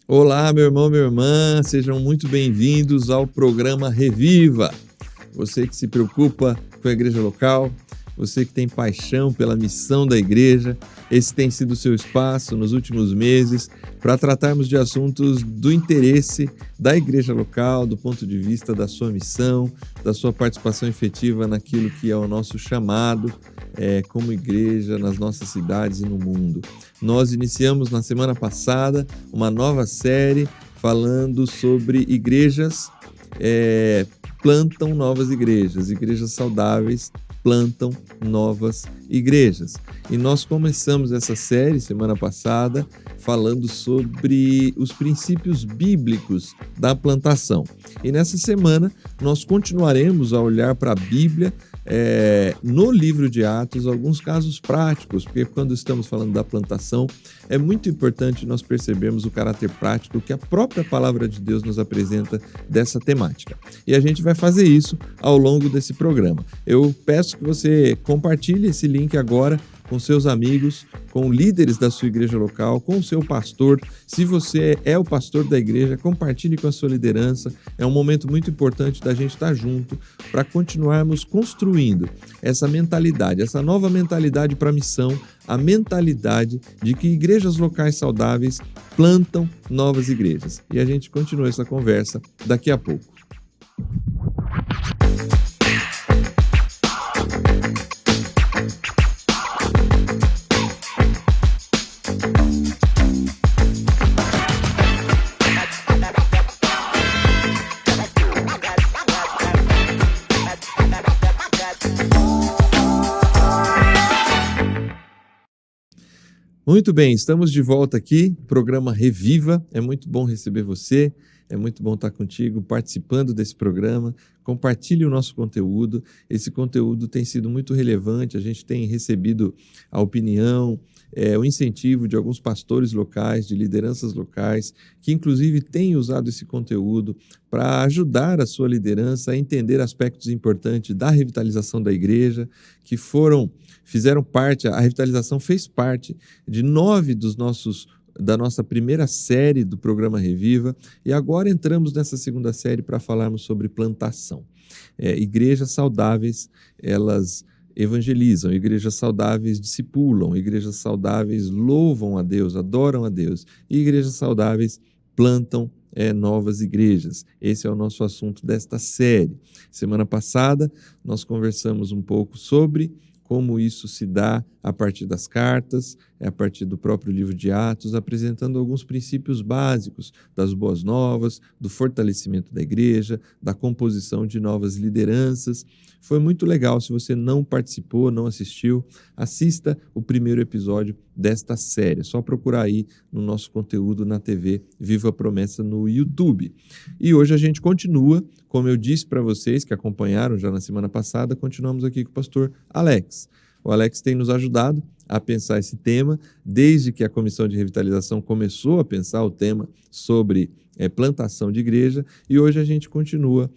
Olá, meu irmão, minha irmã, sejam muito bem-vindos ao programa Reviva. Você que se preocupa com a igreja local, você que tem paixão pela missão da igreja, esse tem sido o seu espaço nos últimos meses para tratarmos de assuntos do interesse da igreja local, do ponto de vista da sua missão, da sua participação efetiva naquilo que é o nosso chamado como igreja nas nossas cidades e no mundo. Nós iniciamos na semana passada uma nova série falando sobre igrejas plantam novas igrejas, igrejas saudáveis plantam novas igrejas. E nós começamos essa série semana passada falando sobre os princípios bíblicos da plantação. E nessa semana nós continuaremos a olhar para a Bíblia no livro de Atos, alguns casos práticos, porque quando estamos falando da plantação, é muito importante nós percebermos o caráter prático que a própria palavra de Deus nos apresenta dessa temática. E a gente vai fazer isso ao longo desse programa. Eu peço que você compartilhe esse link agora com seus amigos, com líderes da sua igreja local, com o seu pastor. Se você é o pastor da igreja, compartilhe com a sua liderança. É um momento muito importante da gente estar junto para continuarmos construindo essa mentalidade, essa nova mentalidade para a missão, a mentalidade de que igrejas locais saudáveis plantam novas igrejas. E a gente continua essa conversa daqui a pouco. Muito bem, estamos de volta aqui, programa Reviva. É muito bom receber você, é muito bom estar contigo, participando desse programa. Compartilhe o nosso conteúdo, esse conteúdo tem sido muito relevante, a gente tem recebido a opinião, o incentivo de alguns pastores locais, de lideranças locais, que inclusive têm usado esse conteúdo para ajudar a sua liderança a entender aspectos importantes da revitalização da igreja, que fizeram parte, a revitalização fez parte de 9 da nossa primeira série do programa Reviva, e agora entramos nessa segunda série para falarmos sobre plantação. Igrejas saudáveis, elas evangelizam, igrejas saudáveis discipulam, igrejas saudáveis louvam a Deus, adoram a Deus, e igrejas saudáveis plantam novas igrejas. Esse é o nosso assunto desta série. Semana passada nós conversamos um pouco sobre como isso se dá a partir das cartas, a partir do próprio livro de Atos, apresentando alguns princípios básicos das boas novas, do fortalecimento da igreja, da composição de novas lideranças. Foi muito legal. Se você não participou, não assistiu, assista o primeiro episódio desta série. É só procurar aí no nosso conteúdo na TV Viva a Promessa no YouTube. E hoje a gente continua, como eu disse para vocês que acompanharam já na semana passada, continuamos aqui com o pastor Alex. O Alex tem nos ajudado a pensar esse tema, desde que a Comissão de Revitalização começou a pensar o tema sobre plantação de igreja, e hoje a gente continua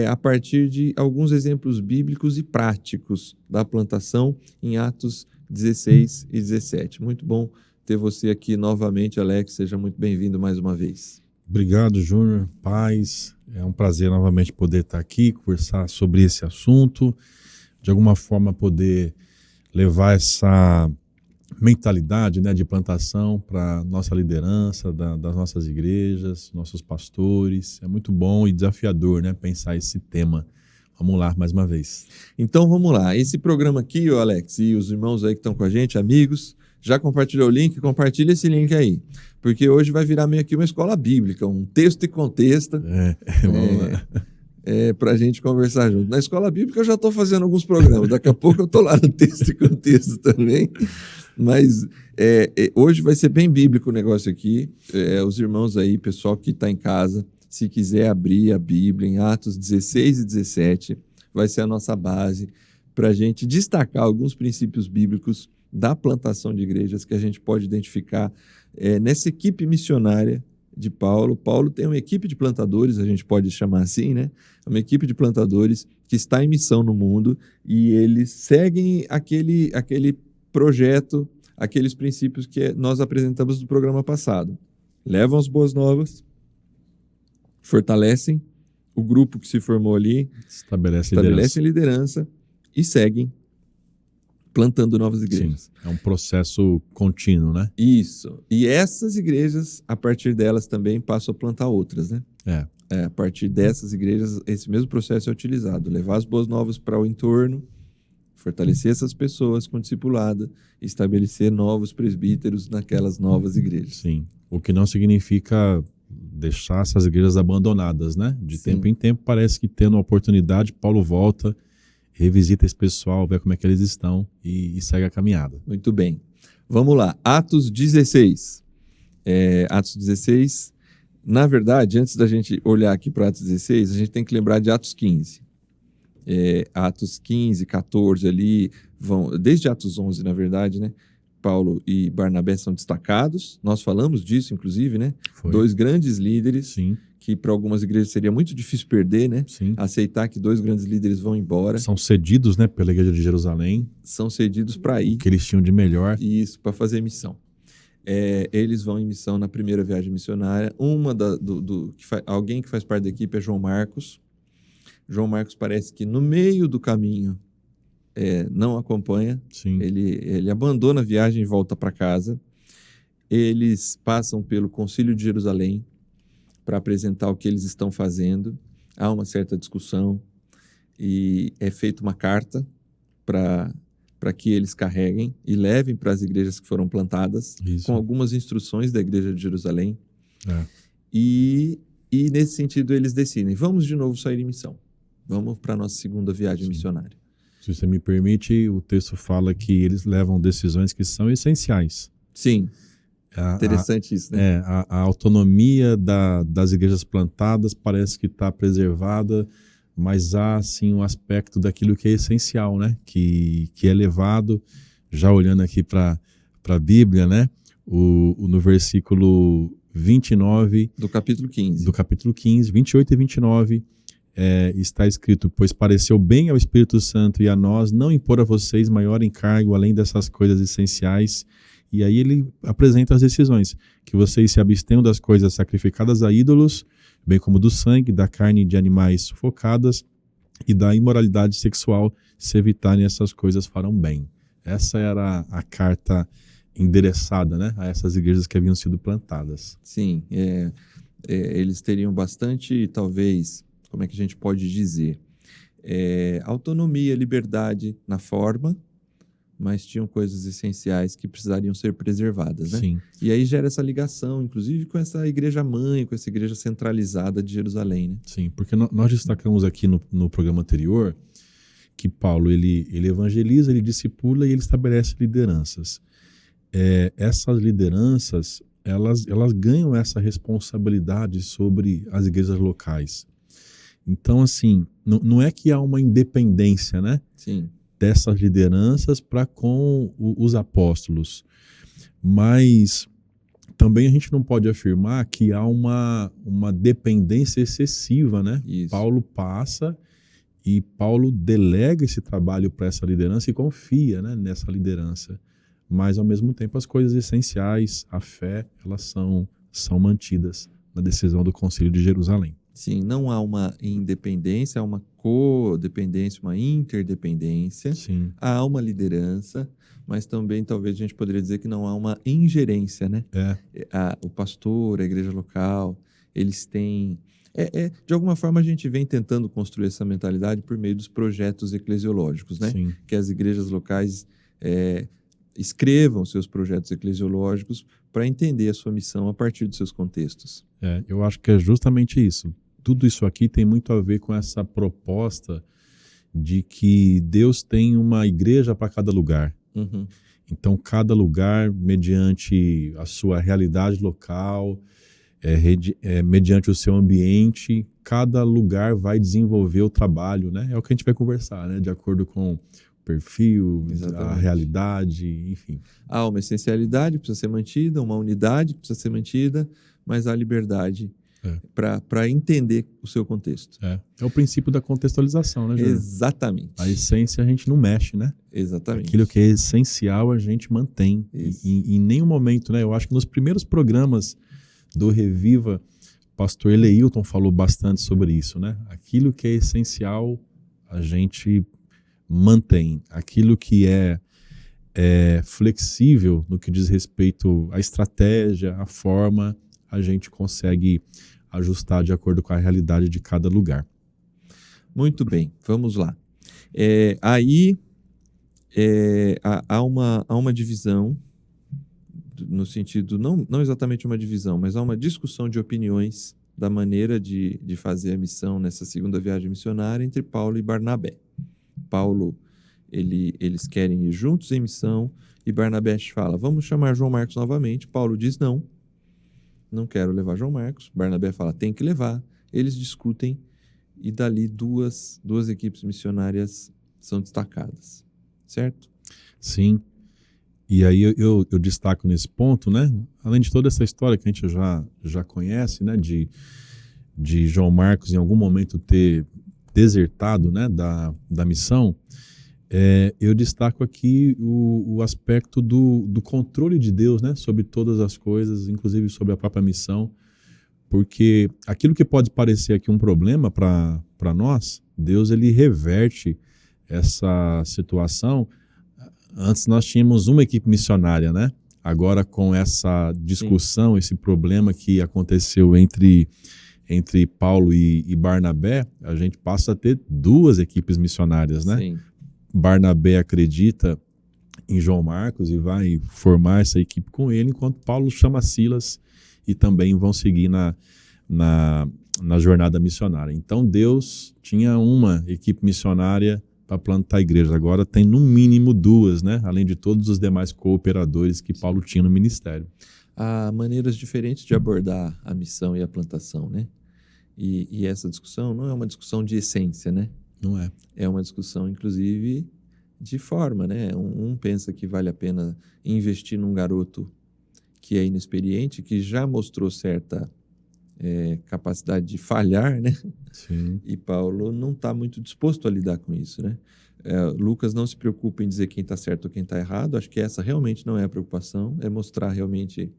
a partir de alguns exemplos bíblicos e práticos da plantação em Atos 16 e 17. Muito bom ter você aqui novamente, Alex, seja muito bem-vindo mais uma vez. Obrigado, Júnior, paz, é um prazer novamente poder estar aqui, conversar sobre esse assunto, de alguma forma poder levar essa mentalidade, de plantação para nossa liderança, das nossas igrejas, nossos pastores. É muito bom e desafiador, pensar esse tema. Vamos lá, mais uma vez. Então vamos lá. Esse programa aqui, Alex, e os irmãos aí que estão com a gente, amigos, já compartilhou o link? Compartilha esse link aí, porque hoje vai virar meio que uma escola bíblica, um texto e contexto. Vamos lá. Para a gente conversar junto. Na escola bíblica eu já estou fazendo alguns programas, daqui a pouco eu estou lá no texto e contexto também, mas hoje vai ser bem bíblico o negócio aqui. Os irmãos aí, pessoal que está em casa, se quiser abrir a Bíblia em Atos 16 e 17, vai ser a nossa base para a gente destacar alguns princípios bíblicos da plantação de igrejas que a gente pode identificar nessa equipe missionária de Paulo. Paulo tem uma equipe de plantadores, a gente pode chamar assim, uma equipe de plantadores que está em missão no mundo, e eles seguem aquele projeto, aqueles princípios que nós apresentamos no programa passado. levam as boas novas, fortalecem o grupo que se formou ali, estabelecem liderança e seguem plantando novas igrejas. Sim, é um processo contínuo, né? Isso. E essas igrejas, a partir delas também passam a plantar outras, né? A partir dessas igrejas, esse mesmo processo é utilizado. Levar as boas novas para o entorno, fortalecer essas pessoas com discipulado, estabelecer novos presbíteros naquelas novas igrejas. Sim. O que não significa deixar essas igrejas abandonadas, né? De tempo em tempo, parece que tendo a oportunidade, Paulo volta, revisita esse pessoal, vê como é que eles estão e segue a caminhada. Muito bem. Vamos lá. Atos 16. Atos 16. Na verdade, antes da gente olhar aqui para Atos 16, a gente tem que lembrar de Atos 15. Atos 15, 14 ali, desde Atos 11, na verdade, né? Paulo e Barnabé são destacados. Nós falamos disso, inclusive, né? Foi. 2 grandes líderes. Sim. Que para algumas igrejas seria muito difícil perder, né? Sim. Aceitar que 2 grandes líderes vão embora. São cedidos, né, pela igreja de Jerusalém. São cedidos para ir. O que eles tinham de melhor. Isso, para fazer missão. Eles vão em missão na primeira viagem missionária. Alguém que faz parte da equipe é João Marcos. João Marcos parece que no meio do caminho não acompanha. Sim. Ele abandona a viagem e volta para casa. Eles passam pelo Concílio de Jerusalém para apresentar o que eles estão fazendo. Há uma certa discussão e é feita uma carta para que eles carreguem e levem para as igrejas que foram plantadas, Isso. com algumas instruções da igreja de Jerusalém. É. E nesse sentido eles decidem, vamos de novo sair em missão. Vamos para a nossa segunda viagem missionária. Se você me permite, o texto fala que eles levam decisões que são essenciais. Sim, interessante isso, né? A autonomia das igrejas plantadas parece que está preservada, mas há, assim, um aspecto daquilo que é essencial, né? Que é levado, já olhando aqui para a Bíblia, né? No versículo 29... Do capítulo 15. Do capítulo 15, 28 e 29... está escrito, pois pareceu bem ao Espírito Santo e a nós não impor a vocês maior encargo além dessas coisas essenciais. E aí ele apresenta as decisões, que vocês se abstenham das coisas sacrificadas a ídolos, bem como do sangue, da carne de animais sufocadas e da imoralidade sexual. Se evitarem essas coisas, farão bem. Essa era a carta endereçada, né, a essas igrejas que haviam sido plantadas. Sim, eles teriam bastante, talvez... Como é que a gente pode dizer? Autonomia, liberdade na forma, mas tinham coisas essenciais que precisariam ser preservadas, né? Sim. E aí gera essa ligação, inclusive, com essa igreja-mãe, com essa igreja centralizada de Jerusalém, né? Sim, porque nós destacamos aqui no programa anterior que Paulo, ele evangeliza, ele discipula e ele estabelece lideranças. Essas lideranças, elas ganham essa responsabilidade sobre as igrejas locais. Então, assim, não é que há uma independência, né? Sim. Dessas lideranças para com os apóstolos. Mas também a gente não pode afirmar que há uma dependência excessiva, né? Isso. Paulo passa e Paulo delega esse trabalho para essa liderança e confia, né, nessa liderança. Mas, ao mesmo tempo, as coisas essenciais, a fé, elas são mantidas na decisão do Concílio de Jerusalém. Sim, não há uma independência, há uma codependência, uma interdependência. Sim. Há uma liderança, mas também talvez a gente poderia dizer que não há uma ingerência, né? O pastor, a igreja local, eles têm... de alguma forma a gente vem tentando construir essa mentalidade por meio dos projetos eclesiológicos, né? Sim. Que as igrejas locais escrevam seus projetos eclesiológicos para entender a sua missão a partir dos seus contextos. Eu acho que é justamente isso. Tudo isso aqui tem muito a ver com essa proposta de que Deus tem uma igreja para cada lugar. Uhum. Então, cada lugar, mediante a sua realidade local, mediante o seu ambiente, cada lugar vai desenvolver o trabalho, né? É o que a gente vai conversar, né? De acordo com o perfil, a realidade, enfim. Há uma essencialidade que precisa ser mantida, uma unidade que precisa ser mantida, mas há liberdade para entender o seu contexto. É o princípio da contextualização, né, Júlio? Exatamente. A essência a gente não mexe, né? Exatamente. Aquilo que é essencial a gente mantém. E em nenhum momento, né? Eu acho que nos primeiros programas do Reviva, o pastor Eleilton falou bastante sobre isso, né? Aquilo que é essencial, a gente mantém. Aquilo que é flexível no que diz respeito à estratégia, à forma, a gente consegue ajustar de acordo com a realidade de cada lugar. Muito bem, vamos lá. Há uma divisão, no sentido, não exatamente uma divisão, mas há uma discussão de opiniões da maneira de fazer a missão nessa segunda viagem missionária entre Paulo e Barnabé. Paulo, eles querem ir juntos em missão, e Barnabé fala, vamos chamar João Marcos novamente. Paulo diz, não quero levar João Marcos. Barnabé fala, tem que levar. Eles discutem, e dali duas equipes missionárias são destacadas, certo? Sim, e aí eu destaco nesse ponto, né? Além de toda essa história que a gente já conhece, né? De João Marcos em algum momento ter desertado, né? Da missão, eu destaco aqui o aspecto do controle de Deus, né? Sobre todas as coisas, inclusive sobre a própria missão, porque aquilo que pode parecer aqui um problema para nós, Deus ele reverte essa situação. Antes nós tínhamos uma equipe missionária, né? Agora com essa discussão, esse problema que aconteceu entre Paulo e Barnabé, a gente passa a ter duas equipes missionárias, né? Sim. Barnabé acredita em João Marcos e vai formar essa equipe com ele, enquanto Paulo chama Silas e também vão seguir na jornada missionária. Então Deus tinha uma equipe missionária para plantar igrejas. Agora tem no mínimo duas, né? Além de todos os demais cooperadores que Paulo tinha no ministério. Há maneiras diferentes de abordar a missão e a plantação, né? E essa discussão não é uma discussão de essência, né? Não é. É uma discussão, inclusive, de forma, né? Um pensa que vale a pena investir num garoto que é inexperiente, que já mostrou certa capacidade de falhar, né? Sim. E Paulo não está muito disposto a lidar com isso, né? Lucas não se preocupa em dizer quem está certo ou quem está errado. Acho que essa realmente não é a preocupação, é mostrar realmente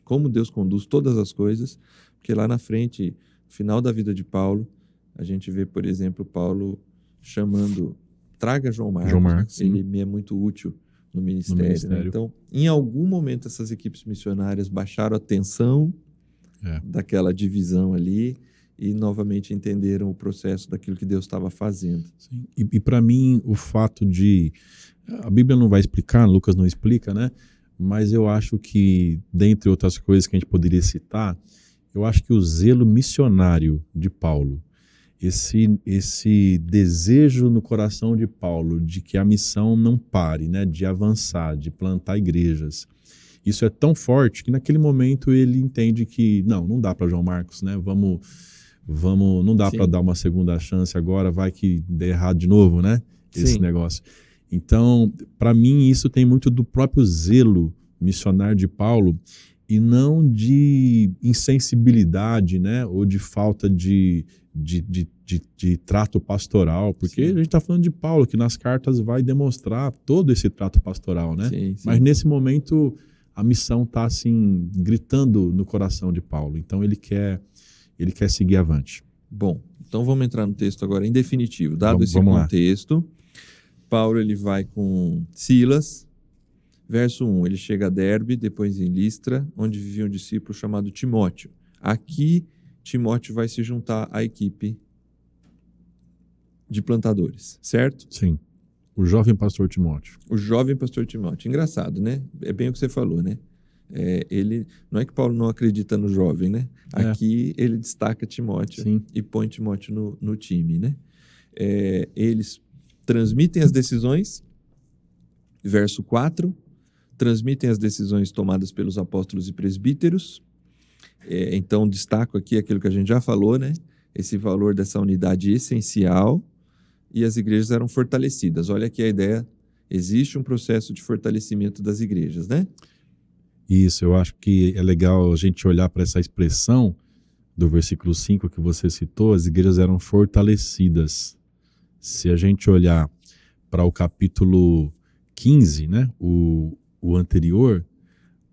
como Deus conduz todas as coisas, porque lá na frente, no final da vida de Paulo, a gente vê, por exemplo, Paulo chamando, traga João Marcos, ele me é muito útil no ministério. Né? Então, em algum momento, essas equipes missionárias baixaram a tensão daquela divisão ali e novamente entenderam o processo daquilo que Deus estava fazendo. Sim. E para mim, o fato de... A Bíblia não vai explicar, Lucas não explica, né? Mas eu acho que, dentre outras coisas que a gente poderia citar, eu acho que o zelo missionário de Paulo, esse desejo no coração de Paulo de que a missão não pare, né? De avançar, de plantar igrejas, isso é tão forte que naquele momento ele entende que não dá para João Marcos, né? Não dá para dar uma segunda chance agora, vai que dê errado de novo, né? Esse negócio. Então, para mim, isso tem muito do próprio zelo missionário de Paulo e não de insensibilidade, né? Ou de falta de trato pastoral, porque a gente está falando de Paulo, que nas cartas vai demonstrar todo esse trato pastoral, né? Sim. Mas nesse momento a missão está assim gritando no coração de Paulo, então ele quer seguir avante. Bom, então vamos entrar no texto agora em definitivo. Dado esse contexto, Paulo ele vai com Silas. Verso 1, ele chega a Derbe, depois em Listra, onde vivia um discípulo chamado Timóteo. Aqui, Timóteo vai se juntar à equipe de plantadores, certo? Sim, o jovem pastor Timóteo. O jovem pastor Timóteo. Engraçado, né? É bem o que você falou, né? Ele, não é que Paulo não acredita no jovem, né? Aqui ele destaca Timóteo e põe Timóteo no time, né? Eles transmitem as decisões, verso 4, transmitem as decisões tomadas pelos apóstolos e presbíteros. Então, destaco aqui aquilo que a gente já falou, né? Esse valor dessa unidade essencial, e as igrejas eram fortalecidas. Olha aqui a ideia, existe um processo de fortalecimento das igrejas, né? Isso, eu acho que é legal a gente olhar para essa expressão do versículo 5 que você citou, as igrejas eram fortalecidas. Se a gente olhar para o capítulo 15, né, o anterior,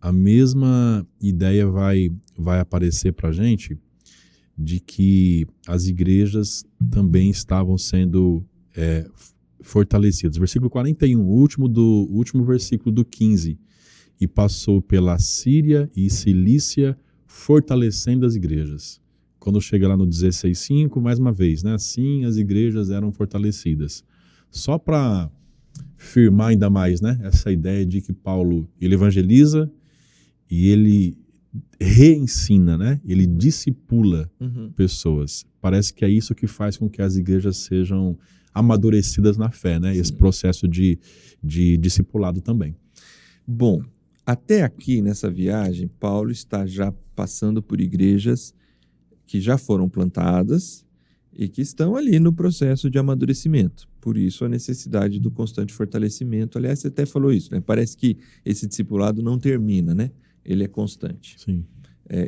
a mesma ideia vai aparecer para a gente de que as igrejas também estavam sendo fortalecidas. Versículo 41, o último versículo do 15. E passou pela Síria e Cilícia, fortalecendo as igrejas. Quando chega lá no 16:5, mais uma vez, né? Assim as igrejas eram fortalecidas. Só para firmar ainda mais, né? Essa ideia de que Paulo, ele evangeliza e ele reensina, né? Ele discipula pessoas. Parece que é isso que faz com que as igrejas sejam amadurecidas na fé, né? Sim. Esse processo de discipulado também. Bom, até aqui nessa viagem, Paulo está já passando por igrejas que já foram plantadas e que estão ali no processo de amadurecimento. Por isso a necessidade do constante fortalecimento. Aliás, você até falou isso, né? Parece que esse discipulado não termina, né? Ele é constante. Sim.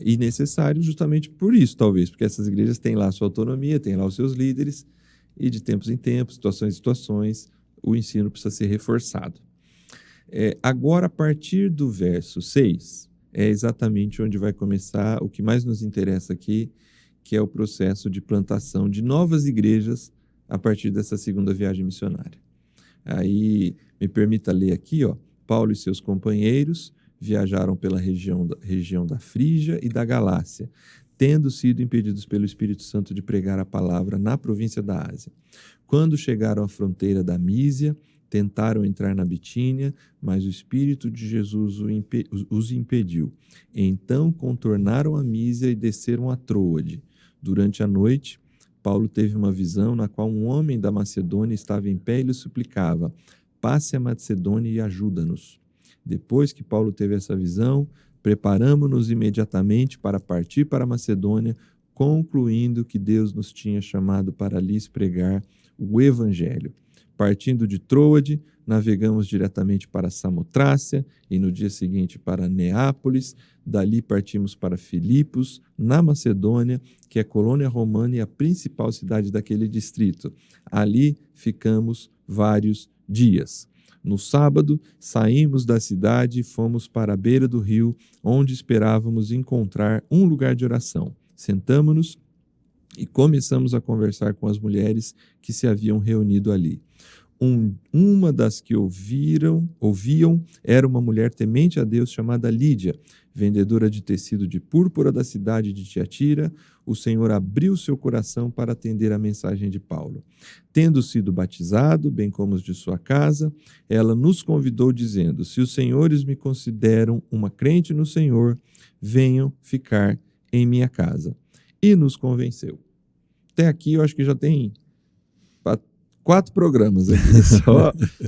E necessário justamente por isso, talvez, porque essas igrejas têm lá a sua autonomia, têm lá os seus líderes, e de tempos em tempos, situações em situações, o ensino precisa ser reforçado. Agora, a partir do verso 6, é exatamente onde vai começar o que mais nos interessa aqui, que é o processo de plantação de novas igrejas a partir dessa segunda viagem missionária. Aí, me permita ler aqui, Paulo e seus companheiros viajaram pela região da Frígia e da Galácia, tendo sido impedidos pelo Espírito Santo de pregar a palavra na província da Ásia. Quando chegaram à fronteira da Mísia, tentaram entrar na Bitínia, mas o Espírito de Jesus os impediu. Então contornaram a Mísia e desceram a Troade. Durante a noite, Paulo teve uma visão na qual um homem da Macedônia estava em pé e lhe suplicava: passe a Macedônia e ajuda-nos. Depois que Paulo teve essa visão, preparamo-nos imediatamente para partir para a Macedônia, concluindo que Deus nos tinha chamado para lhes pregar o Evangelho. Partindo de Troade, navegamos diretamente para Samotrácia e no dia seguinte para Neápolis. Dali partimos para Filipos, na Macedônia, que é colônia romana e a principal cidade daquele distrito. Ali ficamos vários dias. No sábado, saímos da cidade e fomos para a beira do rio, onde esperávamos encontrar um lugar de oração. Sentamo-nos e começamos a conversar com as mulheres que se haviam reunido ali. Uma das que ouviam era uma mulher temente a Deus chamada Lídia, vendedora de tecido de púrpura da cidade de Tiatira. O Senhor abriu seu coração para atender a mensagem de Paulo. Tendo sido batizado, bem como os de sua casa, ela nos convidou dizendo: se os senhores me consideram uma crente no Senhor, venham ficar em minha casa. E nos convenceu. Até aqui eu acho que já tem 4 programas aqui,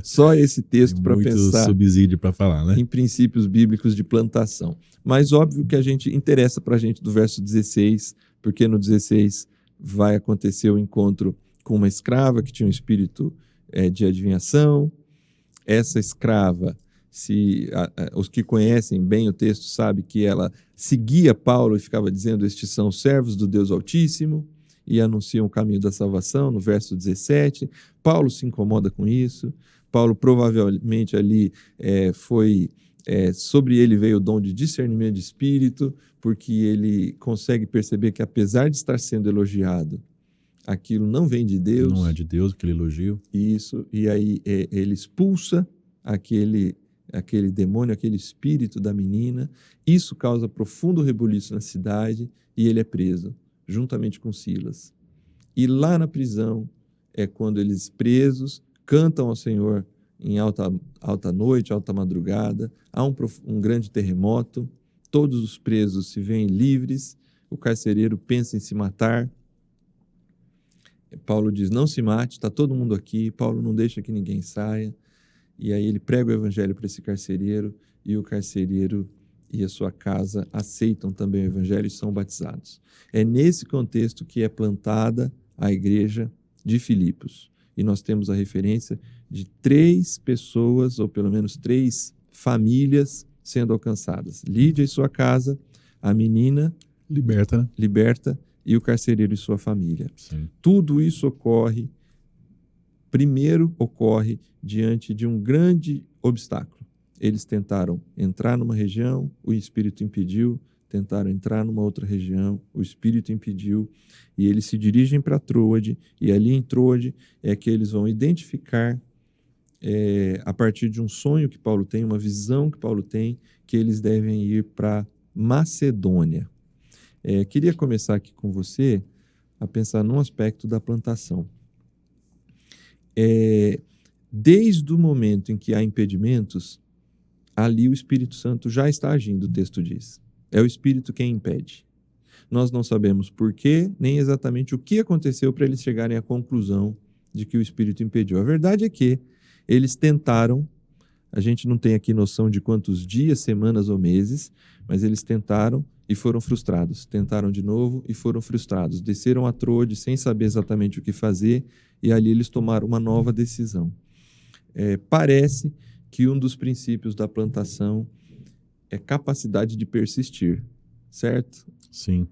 só esse texto para pensar. Muito subsídio para falar, né? Em princípios bíblicos de plantação. Mas óbvio que interessa para a gente do verso 16, porque no 16 vai acontecer o encontro com uma escrava que tinha um espírito de adivinhação. Essa escrava, os que conhecem bem o texto sabem que ela seguia Paulo e ficava dizendo: estes são servos do Deus Altíssimo, e anunciam o caminho da salvação, no verso 17. Paulo se incomoda com isso. Paulo provavelmente ali sobre ele veio o dom de discernimento de espírito, porque ele consegue perceber que, apesar de estar sendo elogiado, aquilo não vem de Deus. Não é de Deus aquele elogio. Isso, e aí ele expulsa aquele demônio, aquele espírito da menina. Isso causa profundo rebuliço na cidade e ele é preso, juntamente com Silas. E lá na prisão é quando eles, presos, cantam ao Senhor em alta noite, alta madrugada. Há um grande terremoto, todos os presos se veem livres, o carcereiro pensa em se matar. Paulo diz: não se mate, está todo mundo aqui. Paulo não deixa que ninguém saia. E aí ele prega o evangelho para esse carcereiro, e o carcereiro e a sua casa aceitam também o evangelho e são batizados. É nesse contexto que é plantada a igreja de Filipos. E nós temos a referência de 3 pessoas, ou pelo menos 3 famílias sendo alcançadas. Lídia e sua casa, a menina liberta e o carcereiro e sua família. Sim. Tudo isso ocorre diante de um grande obstáculo. Eles tentaram entrar numa região, o Espírito impediu, tentaram entrar numa outra região, o Espírito impediu, e eles se dirigem para Troade, e ali em Troade é que eles vão identificar, a partir de um sonho que Paulo tem, uma visão que Paulo tem, que eles devem ir para Macedônia. Queria começar aqui com você a pensar num aspecto da plantação. Desde o momento em que há impedimentos, ali o Espírito Santo já está agindo, o texto diz. É o Espírito quem impede. Nós não sabemos por quê, nem exatamente o que aconteceu para eles chegarem à conclusão de que o Espírito impediu. A verdade é que eles tentaram, a gente não tem aqui noção de quantos dias, semanas ou meses, mas eles tentaram e foram frustrados. Tentaram de novo e foram frustrados. Desceram a Troade sem saber exatamente o que fazer e ali eles tomaram uma nova decisão. Parece que um dos princípios da plantação é capacidade de persistir, certo? Sim.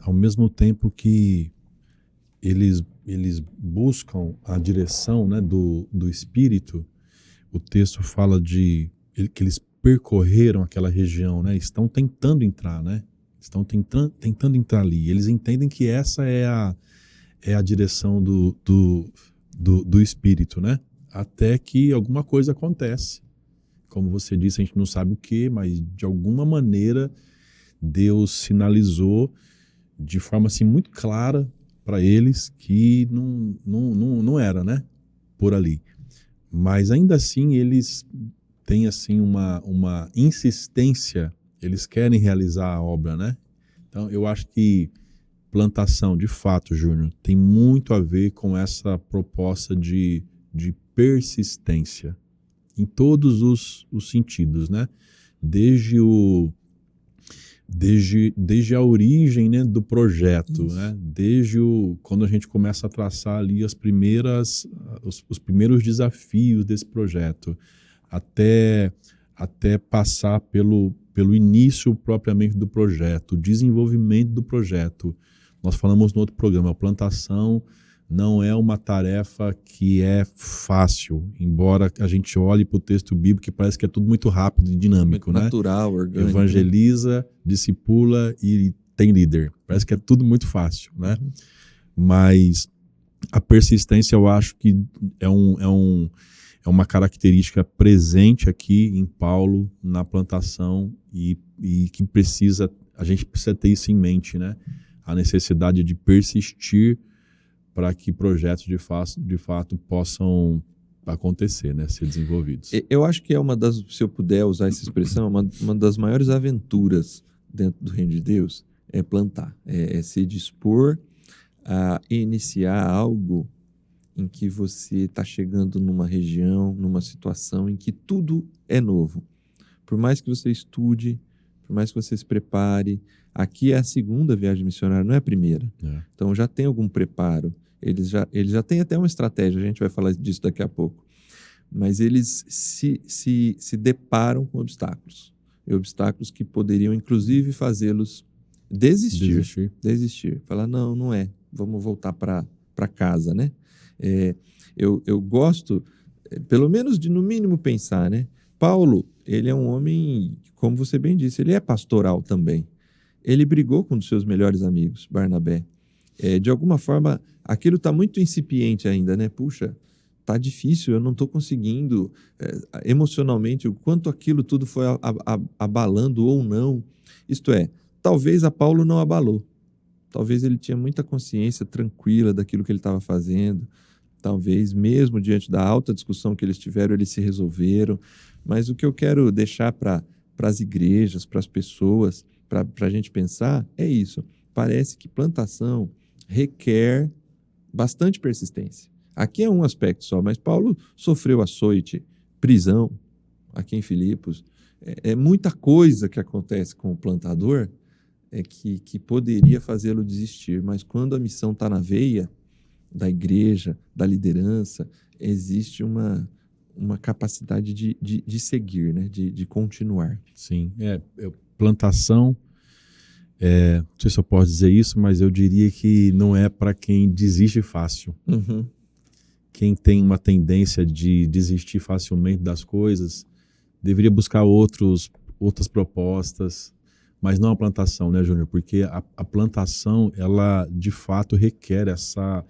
Ao mesmo tempo que eles buscam a direção, né, do Espírito, o texto fala que eles percorreram aquela região, né? Estão tentando entrar, né? Estão tentando entrar ali. Eles entendem que essa é a direção do Espírito, né? Até que alguma coisa acontece. Como você disse, a gente não sabe o que, mas de alguma maneira Deus sinalizou de forma assim muito clara para eles que não era, né? Por ali. Mas ainda assim eles têm assim uma insistência, eles querem realizar a obra, né? Então eu acho que plantação, de fato, Júnior, tem muito a ver com essa proposta de persistência em todos os sentidos, né? Desde a origem, né, do projeto, né? Desde quando a gente começa a traçar ali os primeiros desafios desse projeto, até passar pelo início propriamente do projeto, o desenvolvimento do projeto. Nós falamos no outro programa, a plantação não é uma tarefa que é fácil, embora a gente olhe para o texto bíblico e parece que é tudo muito rápido e dinâmico, muito né? Natural, orgânico. Evangeliza, discipula e tem líder. Parece que é tudo muito fácil, né? Mas a persistência eu acho que é uma característica presente aqui em Paulo na plantação e que a gente precisa ter isso em mente, né? A necessidade de persistir para que projetos de fato possam acontecer, né? Ser desenvolvidos. Eu acho que se eu puder usar essa expressão, uma das maiores aventuras dentro do reino de Deus é plantar, é se dispor a iniciar algo em que você está chegando numa região, numa situação em que tudo é novo. Por mais que você estude, por mais que você se prepare, aqui é a segunda viagem missionária, não é a primeira. Então já tem algum preparo. Eles já têm até uma estratégia, a gente vai falar disso daqui a pouco. Mas eles se deparam com obstáculos. E obstáculos que poderiam, inclusive, fazê-los desistir. Falar, não é. Vamos voltar para casa, né? Eu gosto, pelo menos, de, no mínimo, pensar, né? Paulo, ele é um homem, como você bem disse, ele é pastoral também. Ele brigou com um dos seus melhores amigos, Barnabé. De alguma forma, aquilo está muito incipiente ainda, né? Puxa, tá difícil, eu não estou conseguindo emocionalmente, o quanto aquilo tudo foi abalando ou não. Isto é, talvez a Paulo não abalou. Talvez ele tinha muita consciência tranquila daquilo que ele estava fazendo. Talvez, mesmo diante da alta discussão que eles tiveram, eles se resolveram. Mas o que eu quero deixar para as igrejas, para as pessoas, para a gente pensar, é isso. Parece que plantação requer bastante persistência. Aqui é um aspecto só, mas Paulo sofreu açoite, prisão, aqui em Filipos. É muita coisa que acontece com o plantador que poderia fazê-lo desistir, mas quando a missão está na veia da igreja, da liderança, existe uma capacidade de seguir, né? de continuar. Sim, plantação, não sei se eu posso dizer isso, mas eu diria que não é para quem desiste fácil. Uhum. Quem tem uma tendência de desistir facilmente das coisas, deveria buscar outras propostas, mas não a plantação, né, Júnior? Porque a plantação, ela de fato requer essa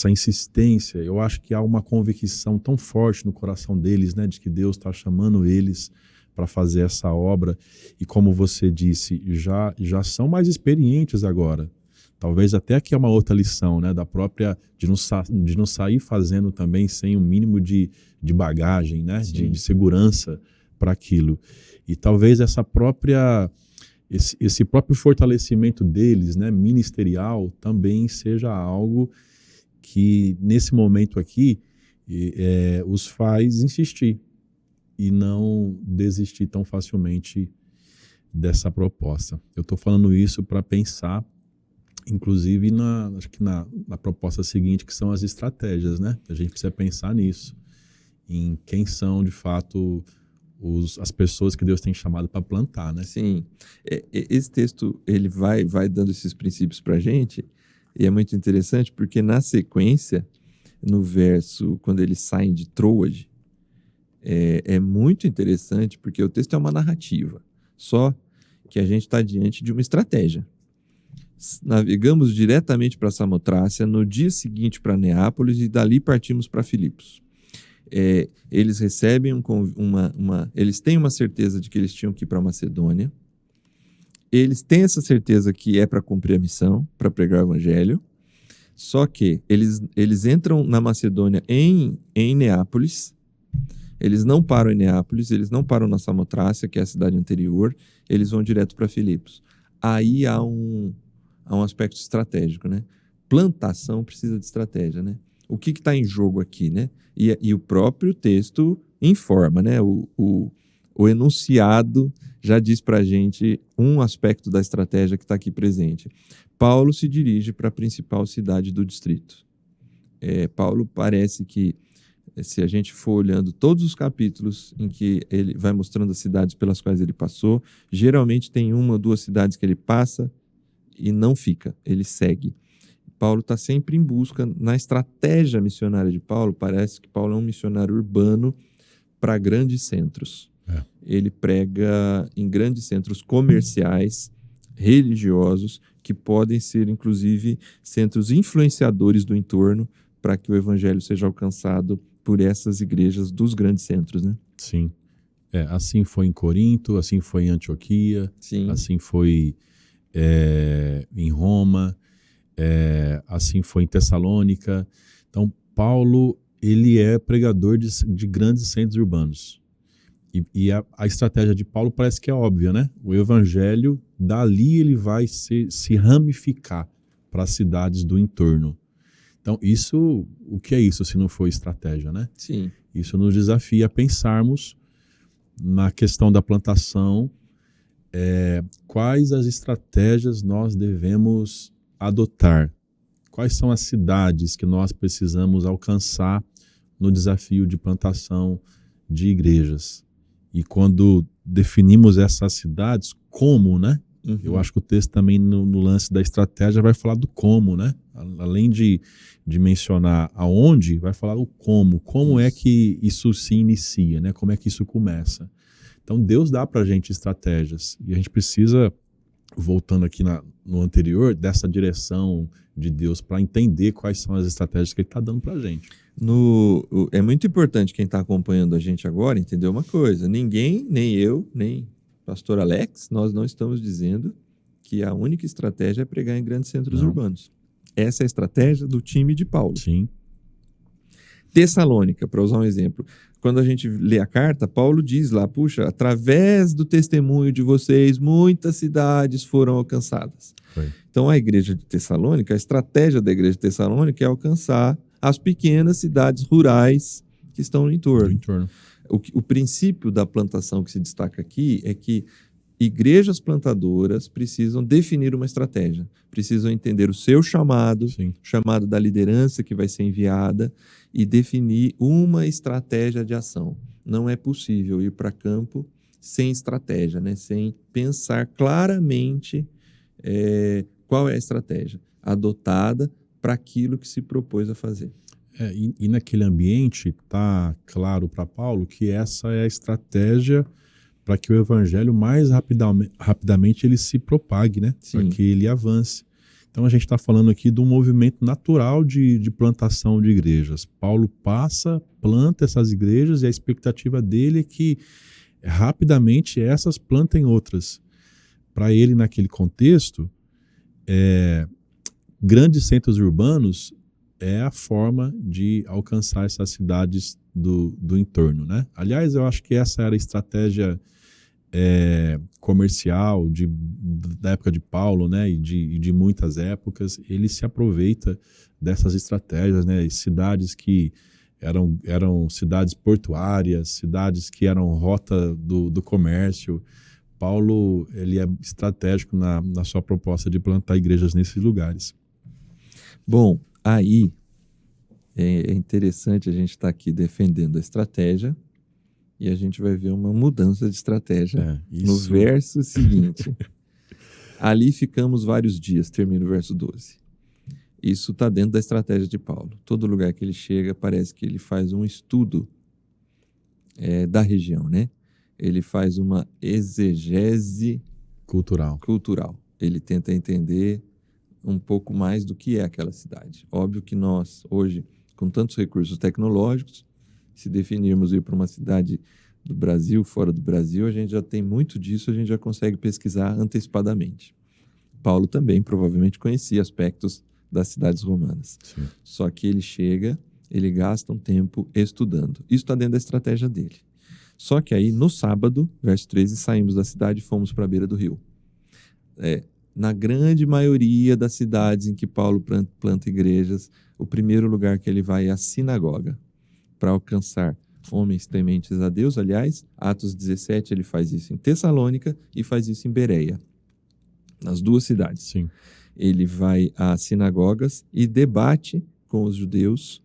insistência. Eu acho que há uma convicção tão forte no coração deles, né, de que Deus está chamando eles para fazer essa obra. E como você disse, já são mais experientes agora. Talvez até aqui é uma outra lição, né, da própria de não sair fazendo também sem um mínimo de bagagem, né, de segurança para aquilo. E talvez esse próprio fortalecimento deles, né, ministerial, também seja algo que nesse momento aqui os faz insistir e não desistir tão facilmente dessa proposta. Eu estou falando isso para pensar, inclusive acho que na proposta seguinte, que são as estratégias, né? A gente precisa pensar nisso, em quem são de fato as pessoas que Deus tem chamado para plantar, né? Sim. Esse texto ele vai dando esses princípios para a gente, e é muito interessante porque na sequência, no verso, quando eles saem de Troade, é muito interessante porque o texto é uma narrativa, só que a gente está diante de uma estratégia. Navegamos diretamente para Samotrácia, no dia seguinte para Neápolis e dali partimos para Filipos. Eles recebem eles têm uma certeza de que eles tinham que ir para Macedônia. Eles têm essa certeza que é para cumprir a missão, para pregar o evangelho. Só que eles entram na Macedônia em Neápolis. Eles não param em Neápolis, eles não param na Samotrácia, que é a cidade anterior. Eles vão direto para Filipos. Aí há um aspecto estratégico, né? Plantação precisa de estratégia, né? O que está em jogo aqui, né? E o próprio texto informa, né? O enunciado já diz para a gente um aspecto da estratégia que está aqui presente. Paulo se dirige para a principal cidade do distrito. Paulo parece que, se a gente for olhando todos os capítulos em que ele vai mostrando as cidades pelas quais ele passou, geralmente tem uma ou duas cidades que ele passa e não fica, ele segue. Paulo está sempre em busca, na estratégia missionária de Paulo, parece que Paulo é um missionário urbano para grandes centros. Ele prega em grandes centros comerciais, religiosos, que podem ser, inclusive, centros influenciadores do entorno para que o evangelho seja alcançado por essas igrejas dos grandes centros, né? Sim. Assim foi em Corinto, assim foi em Antioquia, Sim. Assim foi em Roma, assim foi em Tessalônica. Então, Paulo, ele é pregador de grandes centros urbanos. E a estratégia de Paulo parece que é óbvia, né? O evangelho, dali ele vai se ramificar para as cidades do entorno. Então, o que é isso se não for estratégia, né? Sim. Isso nos desafia a pensarmos na questão da plantação, quais as estratégias nós devemos adotar, quais são as cidades que nós precisamos alcançar no desafio de plantação de igrejas. E quando definimos essas cidades, como, né? Uhum. Eu acho que o texto também, no lance da estratégia, vai falar do como, né? Além de mencionar aonde, vai falar o como. Como é que isso se inicia, né? Como é que isso começa? Então, Deus dá para a gente estratégias. E a gente precisa, voltando aqui no anterior, dessa direção de Deus para entender quais são as estratégias que Ele está dando para a gente. É muito importante quem está acompanhando a gente agora entender uma coisa. Ninguém, nem eu, nem pastor Alex, nós não estamos dizendo que a única estratégia é pregar em grandes centros urbanos. Essa é a estratégia do time de Paulo. Sim. Tessalônica, para usar um exemplo. Quando a gente lê a carta, Paulo diz lá, puxa, através do testemunho de vocês, muitas cidades foram alcançadas. Foi. Então, a igreja de Tessalônica, a estratégia da igreja de Tessalônica é alcançar as pequenas cidades rurais que estão no entorno. O princípio da plantação que se destaca aqui é que igrejas plantadoras precisam definir uma estratégia, precisam entender o seu chamado, chamado da liderança que vai ser enviada, e definir uma estratégia de ação. Não é possível ir para campo sem estratégia, né? Sem pensar claramente qual é a estratégia adotada para aquilo que se propôs a fazer. E naquele ambiente está claro para Paulo que essa é a estratégia para que o evangelho mais rapidamente ele se propague, né? Para que ele avance. Então a gente está falando aqui de um movimento natural de plantação de igrejas. Paulo planta essas igrejas e a expectativa dele é que rapidamente essas plantem outras. Para ele, naquele contexto, grandes centros urbanos é a forma de alcançar essas cidades do entorno, né? Aliás, eu acho que essa era a estratégia comercial da época de Paulo, né? E de muitas épocas. Ele se aproveita dessas estratégias, né? E cidades que eram cidades portuárias, cidades que eram rota do comércio. Paulo ele é estratégico na sua proposta de plantar igrejas nesses lugares. Bom, aí é interessante a gente estar aqui defendendo a estratégia e a gente vai ver uma mudança de estratégia no verso seguinte. Ali ficamos vários dias, termina o verso 12. Isso está dentro da estratégia de Paulo. Todo lugar que ele chega parece que ele faz um estudo da região, né? Ele faz uma exegese cultural. Ele tenta entender um pouco mais do que é aquela cidade. Óbvio que nós, hoje, com tantos recursos tecnológicos, se definirmos ir para uma cidade do Brasil, fora do Brasil, a gente já tem muito disso, a gente já consegue pesquisar antecipadamente. Paulo também provavelmente conhecia aspectos das cidades romanas. Sim. Só que ele chega, ele gasta um tempo estudando. Isso está dentro da estratégia dele. Só que aí, no sábado, verso 13, saímos da cidade e fomos para a beira do rio. Na grande maioria das cidades em que Paulo planta igrejas, o primeiro lugar que ele vai é a sinagoga, para alcançar homens tementes a Deus. Aliás, Atos 17, ele faz isso em Tessalônica e faz isso em Bereia, nas duas cidades. Sim. Ele vai às sinagogas e debate com os judeus,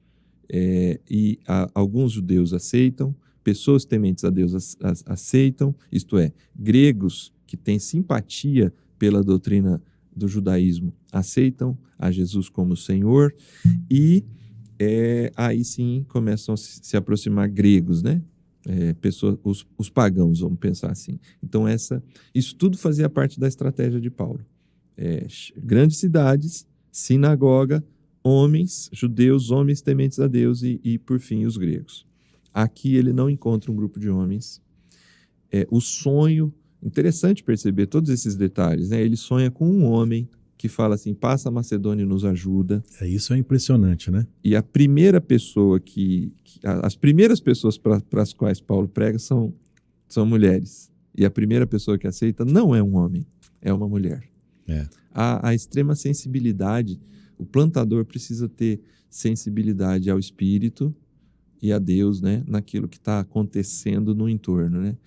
e alguns judeus aceitam, pessoas tementes a Deus aceitam, isto é, gregos que têm simpatia pela doutrina do judaísmo aceitam a Jesus como Senhor, e aí sim começam a se aproximar gregos, né? Pessoas, os pagãos, vamos pensar assim. Então isso tudo fazia parte da estratégia de Paulo. Grandes cidades, sinagoga, homens, judeus, homens tementes a Deus e por fim, os gregos. Aqui ele não encontra um grupo de homens. O sonho, interessante perceber todos esses detalhes, né? Ele sonha com um homem que fala assim, passa a Macedônia e nos ajuda. Isso é impressionante, né? E a primeira pessoa as primeiras pessoas para as quais Paulo prega são mulheres. E a primeira pessoa que aceita não é um homem, é uma mulher. A extrema sensibilidade, o plantador precisa ter sensibilidade ao Espírito e a Deus, né, naquilo que está acontecendo no entorno, né?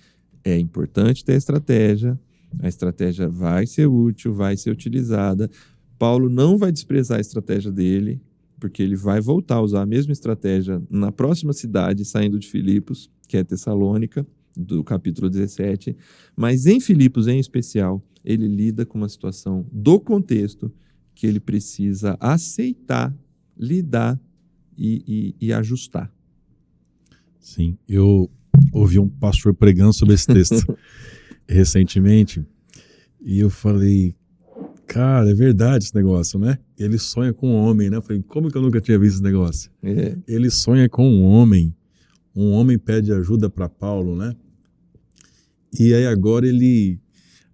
É importante ter a estratégia vai ser útil, vai ser utilizada. Paulo não vai desprezar a estratégia dele, porque ele vai voltar a usar a mesma estratégia na próxima cidade, saindo de Filipos, que é Tessalônica, do capítulo 17. Mas em Filipos, em especial, ele lida com uma situação do contexto que ele precisa aceitar, lidar e ajustar. Sim, eu ouvi um pastor pregando sobre esse texto recentemente e eu falei, cara, é verdade esse negócio, né? Ele sonha com um homem, né? Eu falei, como que eu nunca tinha visto esse negócio? Ele sonha com um homem pede ajuda para Paulo, né? E aí agora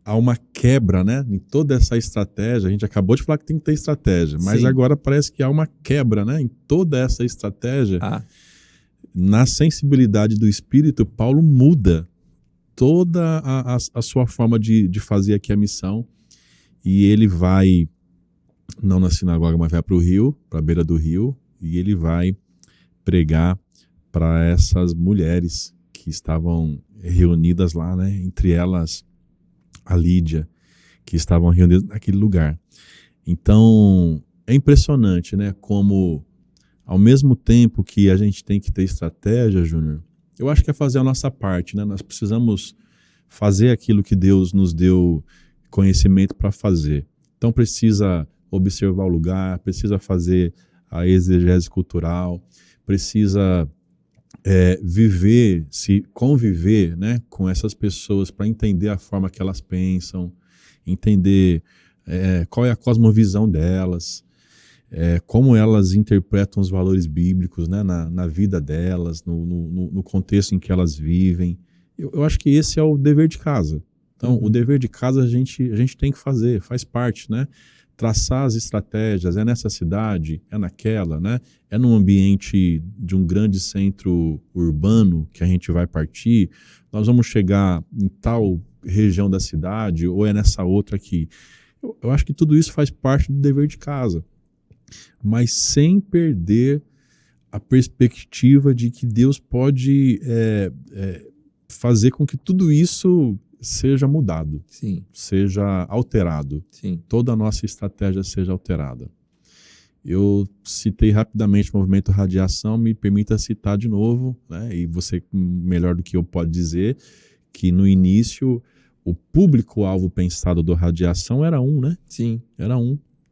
há uma quebra, né? Em toda essa estratégia, a gente acabou de falar que tem que ter estratégia, mas Sim. Agora parece que há uma quebra, né? Em toda essa estratégia. Na sensibilidade do Espírito, Paulo muda toda a sua forma de fazer aqui a missão, e ele vai, não na sinagoga, mas vai para o rio, para a beira do rio, e ele vai pregar para essas mulheres que estavam reunidas lá, né? Entre elas a Lídia, que estavam reunidas naquele lugar. Então, é impressionante, né? Como ao mesmo tempo que a gente tem que ter estratégia, Júnior, eu acho que é fazer a nossa parte, né? Nós precisamos fazer aquilo que Deus nos deu conhecimento para fazer. Então precisa observar o lugar, precisa fazer a exegese cultural, precisa viver, se conviver, né, com essas pessoas para entender a forma que elas pensam, entender qual é a cosmovisão delas, como elas interpretam os valores bíblicos, né, na vida delas, no contexto em que elas vivem. Eu acho que esse é o dever de casa. Então, o dever de casa a gente tem que fazer, faz parte, né? Traçar as estratégias, é nessa cidade, é naquela, né? É num ambiente de um grande centro urbano que a gente vai partir, nós vamos chegar em tal região da cidade ou é nessa outra aqui. Eu acho que tudo isso faz parte do dever de casa, mas sem perder a perspectiva de que Deus pode fazer com que tudo isso seja mudado, Sim. seja alterado, Sim. toda a nossa estratégia seja alterada. Eu citei rapidamente o movimento Radiação, me permita citar de novo, né? E você, melhor do que eu, pode dizer que no início o público-alvo pensado do Radiação era né? Sim. Era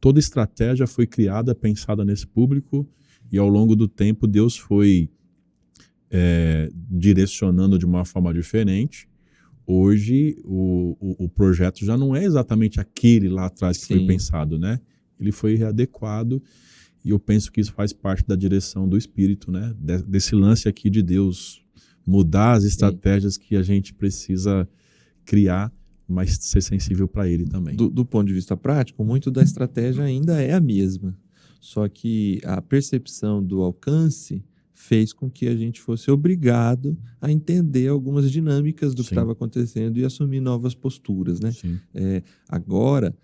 Toda estratégia foi criada, pensada nesse público, e ao longo do tempo Deus foi direcionando de uma forma diferente. Hoje o projeto já não é exatamente aquele lá atrás que foi pensado, né? Ele foi readequado e eu penso que isso faz parte da direção do Espírito, né? Desse lance aqui de Deus mudar as estratégias que a gente precisa criar, mas ser sensível para Ele também. Do ponto de vista prático, muito da estratégia ainda é a mesma, só que a percepção do alcance fez com que a gente fosse obrigado a entender algumas dinâmicas do que estava acontecendo e assumir novas posturas, né? Agora,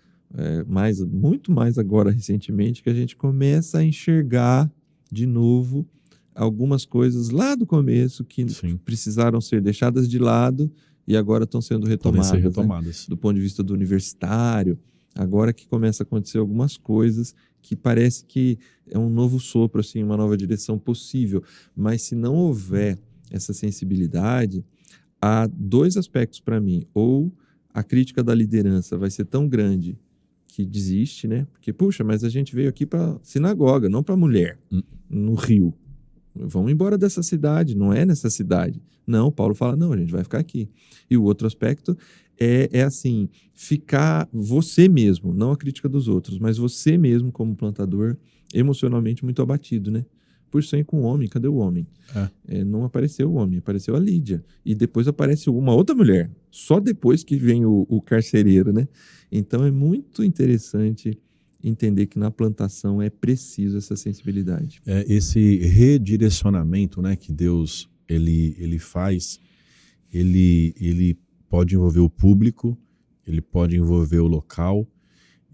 muito mais agora recentemente, que a gente começa a enxergar de novo algumas coisas lá do começo que precisaram ser deixadas de lado e agora estão sendo retomadas. Podem ser retomadas. Né? Do ponto de vista do universitário, agora que começa a acontecer algumas coisas que parece que é um novo sopro, assim, uma nova direção possível. Mas se não houver essa sensibilidade, há dois aspectos para mim. Ou a crítica da liderança vai ser tão grande que desiste, né? Porque, puxa, mas a gente veio aqui para sinagoga, não para mulher, no Rio. Vamos embora dessa cidade, não é nessa cidade. Não, Paulo fala, não, a gente vai ficar aqui. E o outro aspecto é assim, ficar você mesmo, não a crítica dos outros, mas você mesmo como plantador, emocionalmente muito abatido, né? Por ser com o homem, cadê o homem? Não apareceu o homem, apareceu a Lídia. E depois aparece uma outra mulher, só depois que vem o carcereiro, né? Então é muito interessante entender que na plantação é preciso essa sensibilidade. Esse redirecionamento, né, que Deus ele faz, ele pode envolver o público, ele pode envolver o local,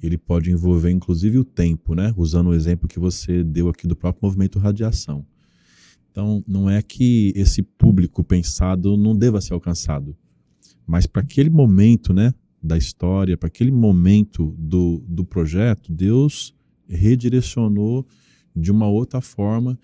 ele pode envolver inclusive o tempo, né? Usando o exemplo que você deu aqui do próprio movimento Radiação. Então, não é que esse público pensado não deva ser alcançado, mas para aquele momento, né, da história, para aquele momento do projeto, Deus redirecionou de uma outra forma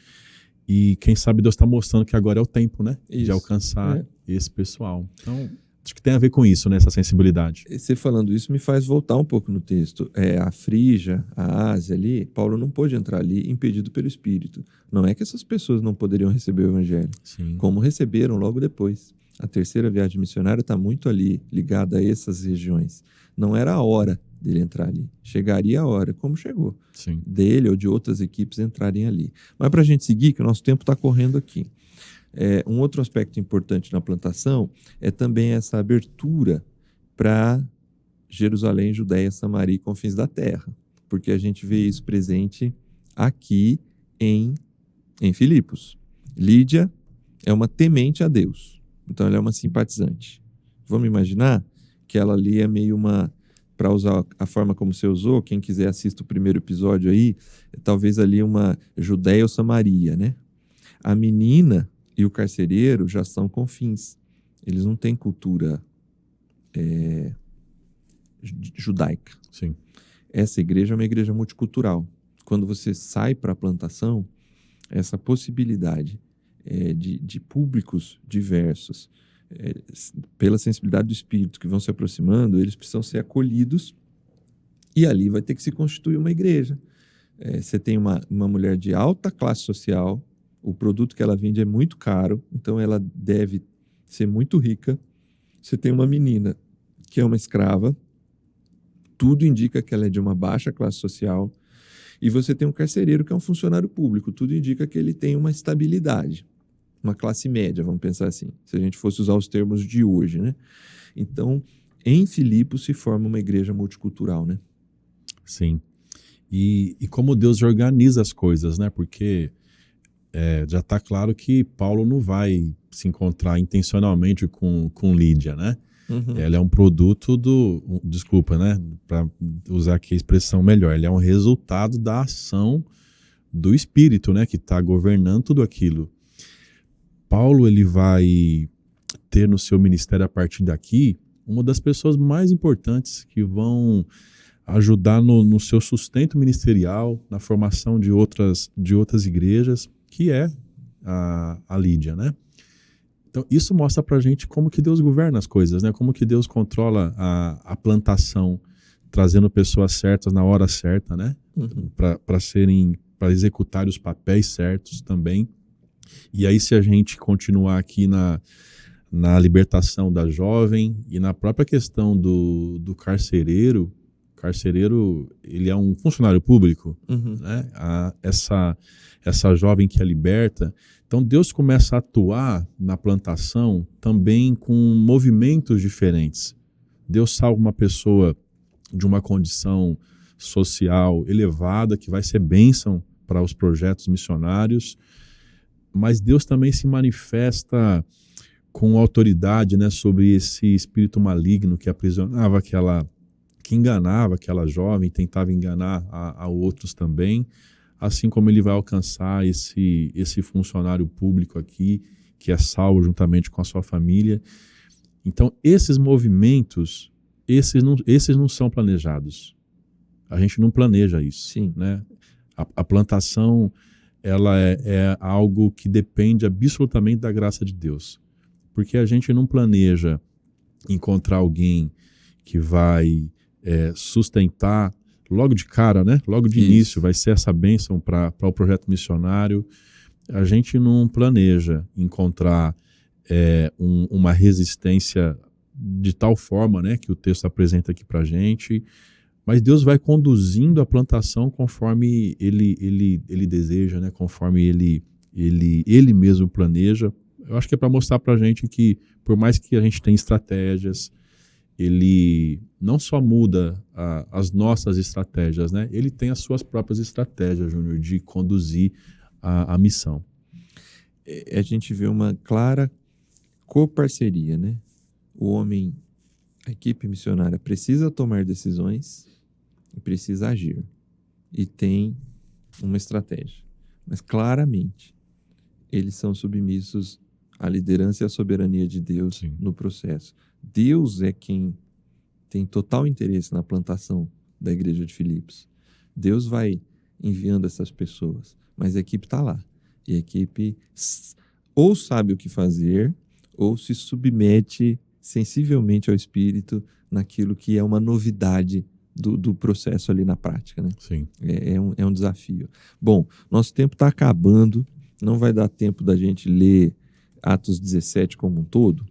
e quem sabe Deus está mostrando que agora é o tempo, né, de alcançar esse pessoal. Então, acho que tem a ver com isso, né, essa sensibilidade. Você falando isso me faz voltar um pouco no texto. A Frígia, a Ásia ali, Paulo não pôde entrar ali impedido pelo Espírito. Não é que essas pessoas não poderiam receber o Evangelho, como receberam logo depois. A terceira viagem missionária está muito ali, ligada a essas regiões. Não era a hora dele entrar ali. Chegaria a hora, como chegou. Dele ou de outras equipes entrarem ali. Mas para a gente seguir, que o nosso tempo está correndo aqui. Um outro aspecto importante na plantação é também essa abertura para Jerusalém, Judéia, Samaria e confins da terra. Porque a gente vê isso presente aqui em Filipos. Lídia é uma temente a Deus. Então, ela é uma simpatizante. Vamos imaginar que ela ali é meio para usar a forma como você usou, quem quiser assista o primeiro episódio aí, talvez ali uma Judéia ou Samaria, né? A menina e o carcereiro já são confins. Eles não têm cultura judaica. Essa igreja é uma igreja multicultural. Quando você sai para a plantação, essa possibilidade de públicos diversos, pela sensibilidade do Espírito que vão se aproximando, eles precisam ser acolhidos e ali vai ter que se constituir uma igreja. Você tem uma mulher de alta classe social, o produto que ela vende é muito caro, então ela deve ser muito rica. Você tem uma menina que é uma escrava, tudo indica que ela é de uma baixa classe social, e você tem um carcereiro que é um funcionário público, tudo indica que ele tem uma estabilidade, uma classe média, vamos pensar assim, se a gente fosse usar os termos de hoje, né? Então, em Filipos se forma uma igreja multicultural, né? Sim. E como Deus organiza as coisas, né? Porque já está claro que Paulo não vai se encontrar intencionalmente com Lídia, né? Uhum. Ela é um produto desculpa, né? Para usar aqui a expressão melhor, ele é um resultado da ação do Espírito, né? Que está governando tudo aquilo. Paulo, ele vai ter no seu ministério a partir daqui uma das pessoas mais importantes que vão ajudar no seu sustento ministerial, na formação de outras igrejas, que é a Lídia, né? Então, isso mostra pra gente como que Deus governa as coisas, né? Como que Deus controla a plantação, trazendo pessoas certas na hora certa, né? Uhum. Para executar os papéis certos também. E aí, se a gente continuar aqui na libertação da jovem e na própria questão do carcereiro, ele é um funcionário público, Uhum. né? Essa jovem que é liberta. Então, Deus começa a atuar na plantação também com movimentos diferentes. Deus salva uma pessoa de uma condição social elevada, que vai ser bênção para os projetos missionários, mas Deus também se manifesta com autoridade, né, sobre esse espírito maligno que aprisionava que enganava aquela jovem, tentava enganar a outros também, assim como ele vai alcançar esse funcionário público aqui, que é salvo juntamente com a sua família. Então, esses movimentos, esses não são planejados. A gente não planeja isso. Sim. Né? A plantação, ela é algo que depende absolutamente da graça de Deus. Porque a gente não planeja encontrar alguém que vai sustentar logo de cara, né? Logo de início, vai ser essa bênção para o projeto missionário. A gente não planeja encontrar uma resistência de tal forma, né, que o texto apresenta aqui para a gente, mas Deus vai conduzindo a plantação conforme ele deseja, né? Conforme ele mesmo planeja. Eu acho que é para mostrar para a gente que, por mais que a gente tenha estratégias, ele não só muda as nossas estratégias, né? Ele tem as suas próprias estratégias, Júnior, de conduzir a missão. A gente vê uma clara coparceria, né? O homem, a equipe missionária precisa tomar decisões e precisa agir. E tem uma estratégia. Mas claramente, eles são submissos à liderança e à soberania de Deus. Sim. No processo. Deus é quem tem total interesse na plantação da igreja de Filipos. Deus vai enviando essas pessoas, mas a equipe está lá. E a equipe ou sabe o que fazer, ou se submete sensivelmente ao Espírito naquilo que é uma novidade do processo ali na prática, né? Sim. É um desafio. Bom, nosso tempo está acabando, não vai dar tempo da gente ler Atos 17 como um todo.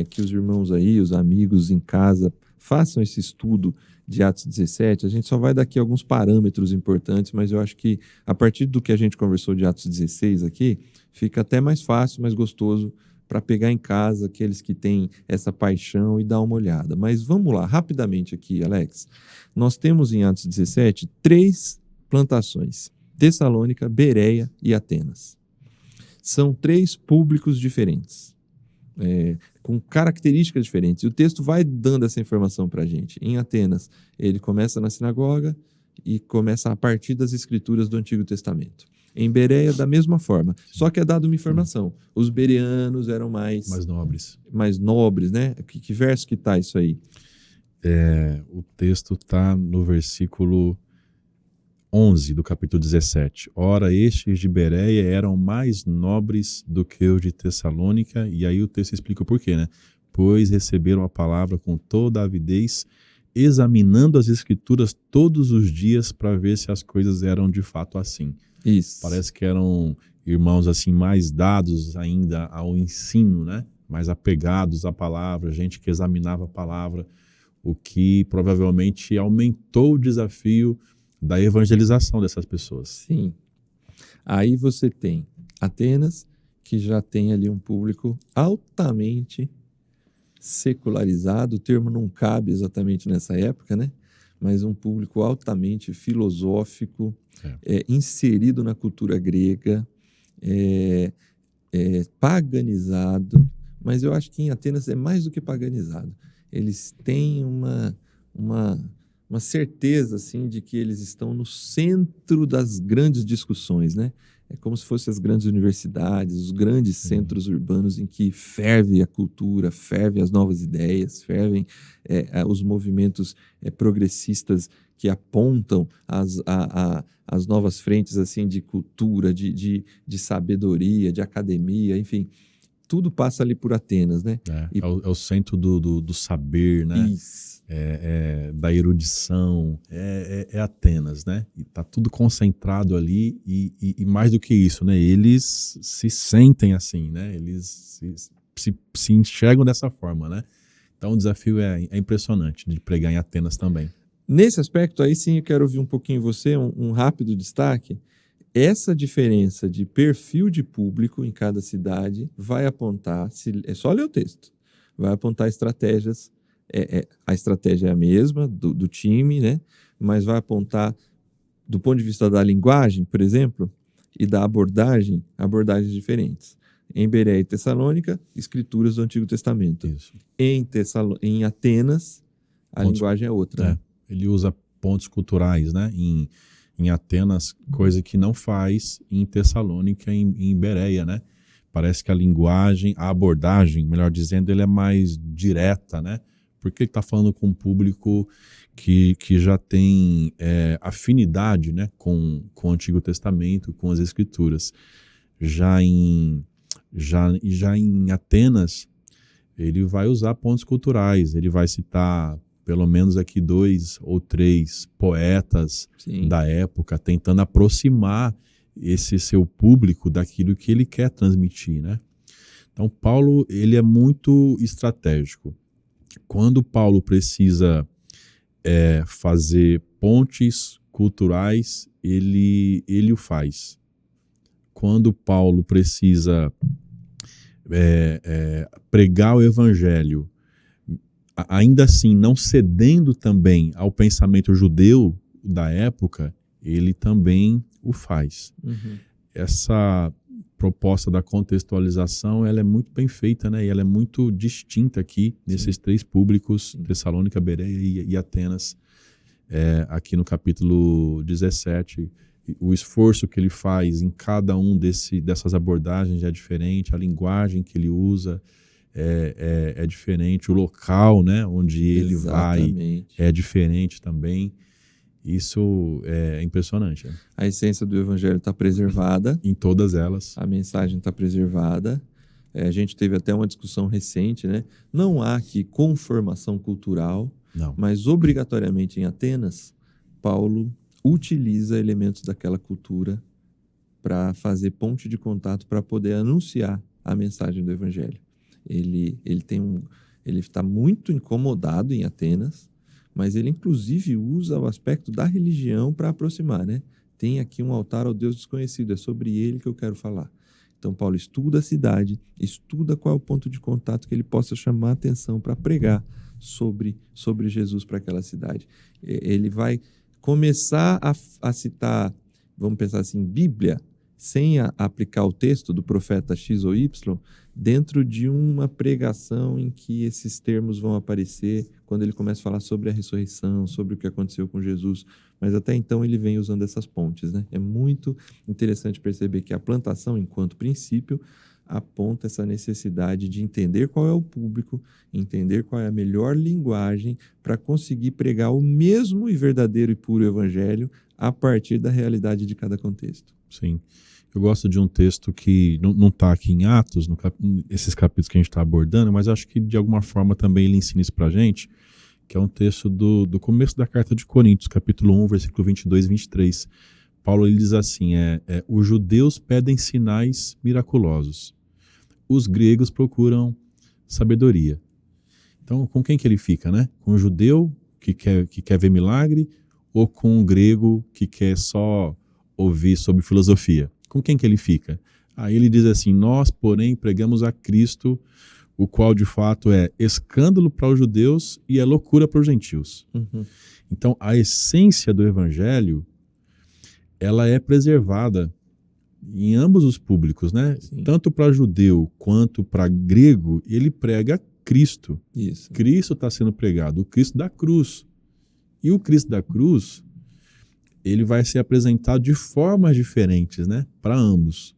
Que os irmãos aí, os amigos em casa, façam esse estudo de Atos 17. A gente só vai dar aqui alguns parâmetros importantes, mas eu acho que a partir do que a gente conversou de Atos 16 aqui, fica até mais fácil, mais gostoso para pegar em casa aqueles que têm essa paixão e dar uma olhada. Mas vamos lá, rapidamente aqui, Alex. Nós temos em Atos 17 3 plantações: Tessalônica, Bereia e Atenas. São 3 públicos diferentes. Com características diferentes. E o texto vai dando essa informação para a gente. Em Atenas, ele começa na sinagoga e começa a partir das escrituras do Antigo Testamento. Em Bereia, da mesma forma. Só que é dada uma informação. Os bereanos eram mais nobres. Mais nobres, né? Que verso que está isso aí? O texto está no versículo 11 do capítulo 17. Ora, estes de Bereia eram mais nobres do que os de Tessalônica, e aí o texto explica o porquê, né? Pois receberam a palavra com toda a avidez examinando as escrituras todos os dias para ver se as coisas eram de fato assim. Isso. Parece que eram irmãos assim mais dados ainda ao ensino, né? Mais apegados à palavra, gente que examinava a palavra, o que provavelmente aumentou o desafio da evangelização dessas pessoas. Sim. Aí você tem Atenas, que já tem ali um público altamente secularizado, o termo não cabe exatamente nessa época, né? Mas um público altamente filosófico, inserido na cultura grega, paganizado, mas eu acho que em Atenas é mais do que paganizado. Eles têm uma certeza assim, de que eles estão no centro das grandes discussões, né? É como se fossem as grandes universidades, os grandes centros urbanos em que ferve a cultura, ferve as novas ideias, fervem os movimentos progressistas que apontam as novas frentes assim, de cultura, de sabedoria, de academia, enfim. Tudo passa ali por Atenas, né? É o centro do saber, né? Isso. Da erudição, é Atenas, né? E tá tudo concentrado ali e mais do que isso, né? Eles se sentem assim, né? Eles se enxergam dessa forma, né? Então o desafio é impressionante de pregar em Atenas também. Nesse aspecto, aí sim eu quero ouvir um pouquinho você, um rápido destaque. Essa diferença de perfil de público em cada cidade vai apontar, é só ler o texto, vai apontar estratégias. A estratégia é a mesma do time, né? Mas vai apontar, do ponto de vista da linguagem, por exemplo, e da abordagens diferentes. Em Bereia e Tessalônica, escrituras do Antigo Testamento. Isso. Em Atenas, a linguagem é outra. Ele usa pontos culturais, né? Em Atenas, coisa que não faz em Tessalônica e em Bereia, né? Parece que a linguagem, a abordagem, melhor dizendo, ele é mais direta, né? Porque ele está falando com um público que já tem afinidade, né, com o Antigo Testamento, com as Escrituras. Já em Atenas, ele vai usar pontos culturais, ele vai citar pelo menos aqui 2 ou 3 poetas da época, tentando aproximar esse seu público daquilo que ele quer transmitir, né? Então, Paulo, ele é muito estratégico. Quando Paulo precisa fazer pontes culturais, ele o faz. Quando Paulo precisa pregar o evangelho, ainda assim não cedendo também ao pensamento judeu da época, ele também o faz. Uhum. Essa proposta da contextualização, ela é muito bem feita, né? E ela é muito distinta aqui nesses 3 públicos, Tessalônica, Bereia e Atenas, aqui no capítulo 17. O esforço que ele faz em cada um dessas abordagens é diferente, a linguagem que ele usa é diferente, o local, né, onde ele vai é diferente também. Isso é impressionante. Né? A essência do evangelho está preservada. Em todas elas. A mensagem está preservada. A gente teve até uma discussão recente, né? Não há aqui conformação cultural, não. Mas obrigatoriamente em Atenas, Paulo utiliza elementos daquela cultura para fazer ponte de contato para poder anunciar a mensagem do evangelho. Ele está muito incomodado em Atenas, mas ele inclusive usa o aspecto da religião para aproximar, né? Tem aqui um altar ao Deus desconhecido, é sobre ele que eu quero falar. Então Paulo estuda a cidade, estuda qual é o ponto de contato que ele possa chamar a atenção para pregar sobre Jesus para aquela cidade. Ele vai começar a citar, vamos pensar assim, Bíblia, sem aplicar o texto do profeta X ou Y, dentro de uma pregação em que esses termos vão aparecer quando ele começa a falar sobre a ressurreição, sobre o que aconteceu com Jesus. Mas até então ele vem usando essas pontes, né? É muito interessante perceber que a plantação, enquanto princípio, aponta essa necessidade de entender qual é o público, entender qual é a melhor linguagem para conseguir pregar o mesmo e verdadeiro e puro evangelho a partir da realidade de cada contexto. Sim. Eu gosto de um texto que não está aqui em Atos, esses capítulos que a gente está abordando, mas acho que de alguma forma também ele ensina isso para a gente, que é um texto do começo da carta de Coríntios, capítulo 1, versículo 22 e 23. Paulo ele diz assim, os judeus pedem sinais miraculosos, os gregos procuram sabedoria. Então, com quem que ele fica, né? Com o judeu que quer ver milagre ou com o grego que quer só ouvir sobre filosofia? Com quem que ele fica? Aí ele diz assim, nós, porém, pregamos a Cristo, o qual de fato é escândalo para os judeus e é loucura para os gentios. Uhum. Então, a essência do evangelho, ela é preservada em ambos os públicos, né? Sim. Tanto para judeu quanto para grego, ele prega Cristo. Isso. Cristo está sendo pregado, o Cristo da cruz. E o Cristo da cruz, ele vai ser apresentado de formas diferentes, né? Para ambos.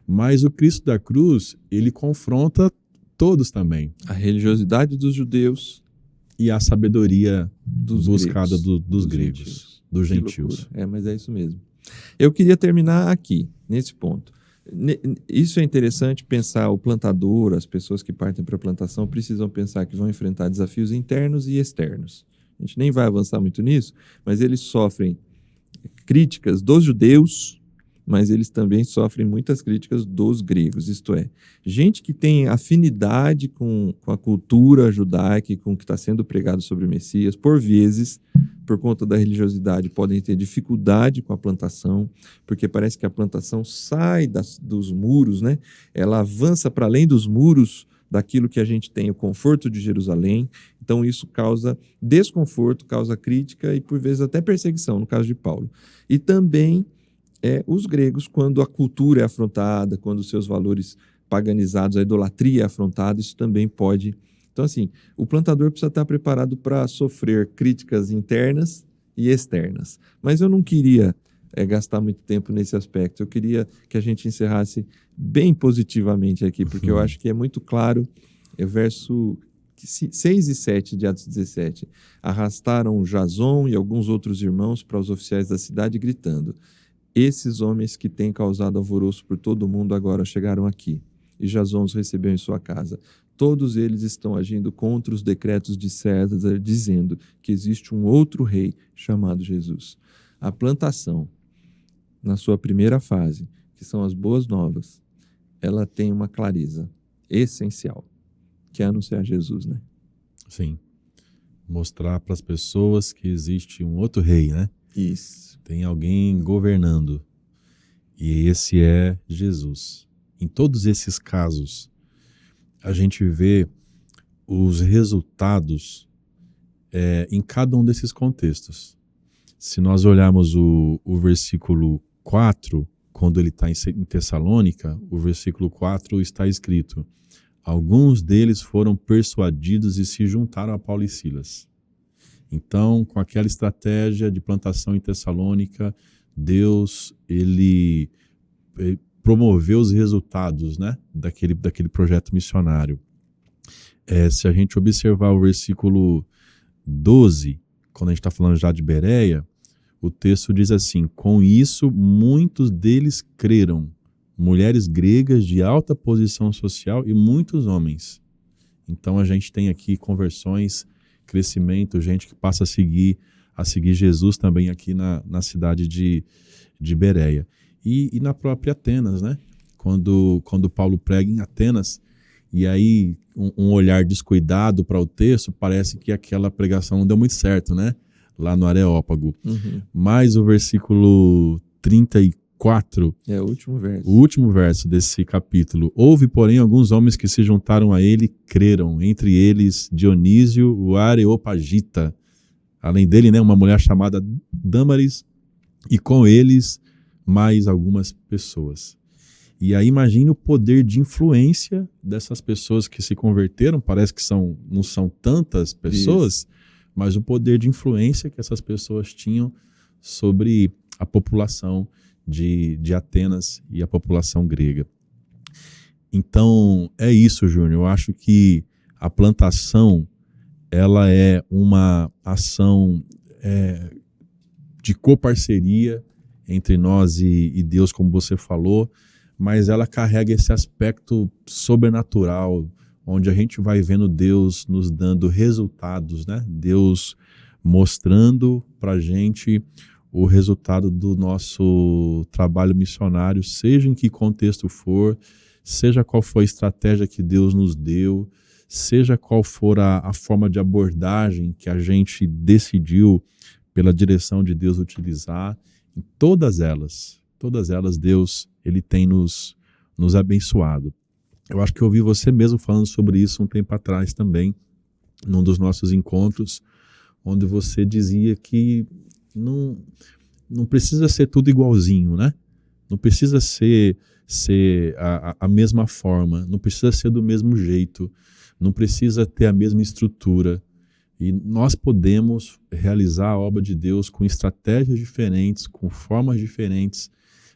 Mas o Cristo da cruz, ele confronta todos também. A religiosidade dos judeus E a sabedoria buscada gregos, dos gregos, dos Que gentios. loucura. Mas é isso mesmo. Eu queria terminar aqui, nesse ponto. Isso é interessante pensar o plantador, as pessoas que partem para a plantação precisam pensar que vão enfrentar desafios internos e externos. A gente nem vai avançar muito nisso, mas eles sofrem críticas dos judeus, mas eles também sofrem muitas críticas dos gregos, isto é, gente que tem afinidade com a cultura judaica e com o que está sendo pregado sobre o Messias, por vezes, por conta da religiosidade, podem ter dificuldade com a plantação, porque parece que a plantação sai dos muros, né? Ela avança para além dos muros daquilo que a gente tem, o conforto de Jerusalém, então isso causa desconforto, causa crítica e por vezes até perseguição, no caso de Paulo. E também os gregos, quando a cultura é afrontada, quando os seus valores paganizados, a idolatria é afrontada, isso também pode... Então, assim, o plantador precisa estar preparado para sofrer críticas internas e externas. Mas eu não queria gastar muito tempo nesse aspecto. Eu queria que a gente encerrasse bem positivamente aqui, porque eu acho que é muito claro, verso 6 e 7 de Atos 17. Arrastaram Jason e alguns outros irmãos para os oficiais da cidade, gritando: esses homens que têm causado alvoroço por todo o mundo agora chegaram aqui. E Jason os recebeu em sua casa. Todos eles estão agindo contra os decretos de César, dizendo que existe um outro rei chamado Jesus. A plantação, na sua primeira fase, que são as boas novas, ela tem uma clareza essencial, que é anunciar Jesus, né? Sim. Mostrar para as pessoas que existe um outro rei, né? Isso. Tem alguém governando. E esse é Jesus. Em todos esses casos, a gente vê os resultados em cada um desses contextos. Se nós olharmos o versículo 4, quando ele está em Tessalônica, o versículo 4 está escrito: alguns deles foram persuadidos e se juntaram a Paulo e Silas. Então, com aquela estratégia de plantação em Tessalônica, Deus ele promoveu os resultados, né, daquele projeto missionário. Se a gente observar o versículo 12, quando a gente está falando já de Bereia, o texto diz assim: com isso muitos deles creram, mulheres gregas de alta posição social e muitos homens. Então a gente tem aqui conversões, crescimento, gente que passa a seguir Jesus também aqui na cidade de Bereia. E na própria Atenas, né? Quando Paulo prega em Atenas, e aí um olhar descuidado para o texto, parece que aquela pregação não deu muito certo, né? Lá no Areópago. Uhum. Mas o versículo 34... É o último verso. O último verso desse capítulo. Houve, porém, alguns homens que se juntaram a ele e creram, entre eles Dionísio, o Areopagita. Além dele, né, uma mulher chamada Dâmaris, e com eles mais algumas pessoas. E aí imagine o poder de influência dessas pessoas que se converteram, parece que não são tantas pessoas, isso, mas o poder de influência que essas pessoas tinham sobre a população de Atenas e a população grega. Então, é isso, Júnior. Eu acho que a plantação ela é uma ação de coparceria entre nós e Deus, como você falou, mas ela carrega esse aspecto sobrenatural, onde a gente vai vendo Deus nos dando resultados, né? Deus mostrando para a gente o resultado do nosso trabalho missionário, seja em que contexto for, seja qual for a estratégia que Deus nos deu, seja qual for a forma de abordagem que a gente decidiu pela direção de Deus utilizar, em todas elas Deus ele tem nos abençoado. Eu acho que eu ouvi você mesmo falando sobre isso um tempo atrás também, num dos nossos encontros, onde você dizia que não precisa ser tudo igualzinho, né? Não precisa ser a mesma forma, não precisa ser do mesmo jeito, não precisa ter a mesma estrutura. E nós podemos realizar a obra de Deus com estratégias diferentes, com formas diferentes,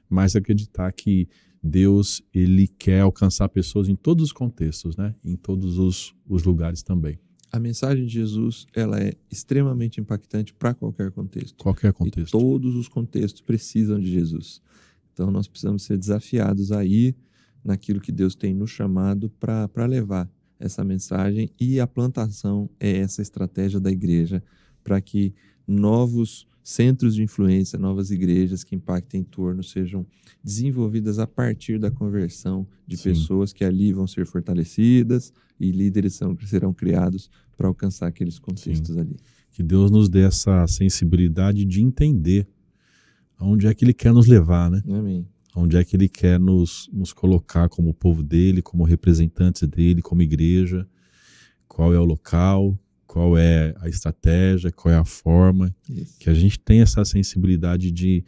mas acreditar que Deus ele quer alcançar pessoas em todos os contextos, né? Em todos os lugares também. A mensagem de Jesus ela é extremamente impactante para qualquer contexto. Qualquer contexto. E todos os contextos precisam de Jesus. Então nós precisamos ser desafiados a ir naquilo que Deus tem nos chamado para levar essa mensagem, e a plantação é essa estratégia da igreja para que novos centros de influência, novas igrejas que impactem em torno sejam desenvolvidas a partir da conversão de pessoas que ali vão ser fortalecidas e líderes serão criados para alcançar aqueles contextos ali. Que Deus nos dê essa sensibilidade de entender aonde é que Ele quer nos levar, né? Amém. Onde é que Ele quer nos colocar como povo dEle, como representantes dEle, como igreja, qual é o local, qual é a estratégia, qual é a forma. Isso. Que a gente tenha essa sensibilidade de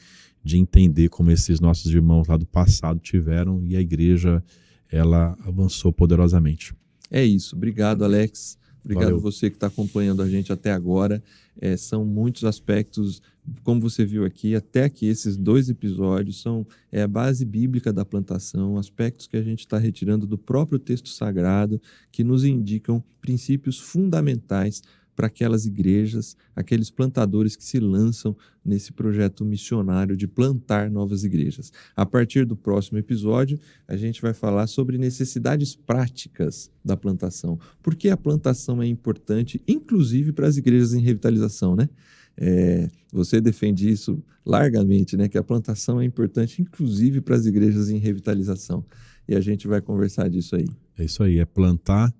entender como esses nossos irmãos lá do passado tiveram, e a igreja, ela avançou poderosamente. É isso. Obrigado, Alex. Obrigado Valeu. a você que está acompanhando a gente até agora. São muitos aspectos, como você viu aqui, até aqui esses 2 episódios são a base bíblica da plantação, aspectos que a gente está retirando do próprio texto sagrado, que nos indicam princípios fundamentais para aquelas igrejas, aqueles plantadores que se lançam nesse projeto missionário de plantar novas igrejas. A partir do próximo episódio, a gente vai falar sobre necessidades práticas da plantação. Por que a plantação é importante, inclusive para as igrejas em revitalização, né? Você defende isso largamente, né? Que a plantação é importante, inclusive para as igrejas em revitalização. E a gente vai conversar disso aí. É isso aí, é plantar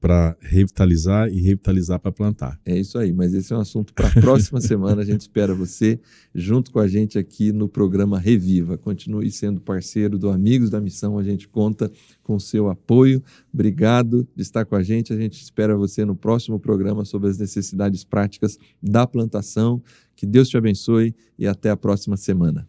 para revitalizar e revitalizar para plantar. É isso aí, mas esse é um assunto para a próxima semana. A gente espera você junto com a gente aqui no programa Reviva. Continue sendo parceiro do Amigos da Missão, a gente conta com o seu apoio. Obrigado de estar com a gente espera você no próximo programa sobre as necessidades práticas da plantação. Que Deus te abençoe e até a próxima semana.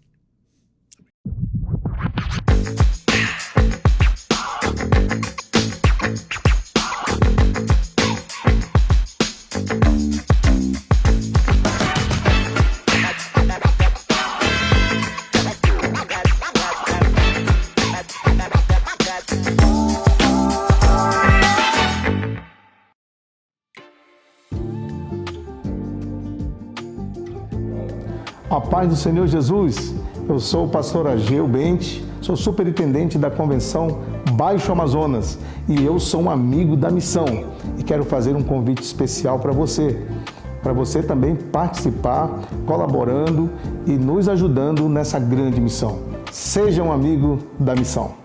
A paz do Senhor Jesus, eu sou o pastor Ageu Bente, sou superintendente da Convenção Baixo Amazonas e eu sou um amigo da missão e quero fazer um convite especial para você também participar, colaborando e nos ajudando nessa grande missão. Seja um amigo da missão.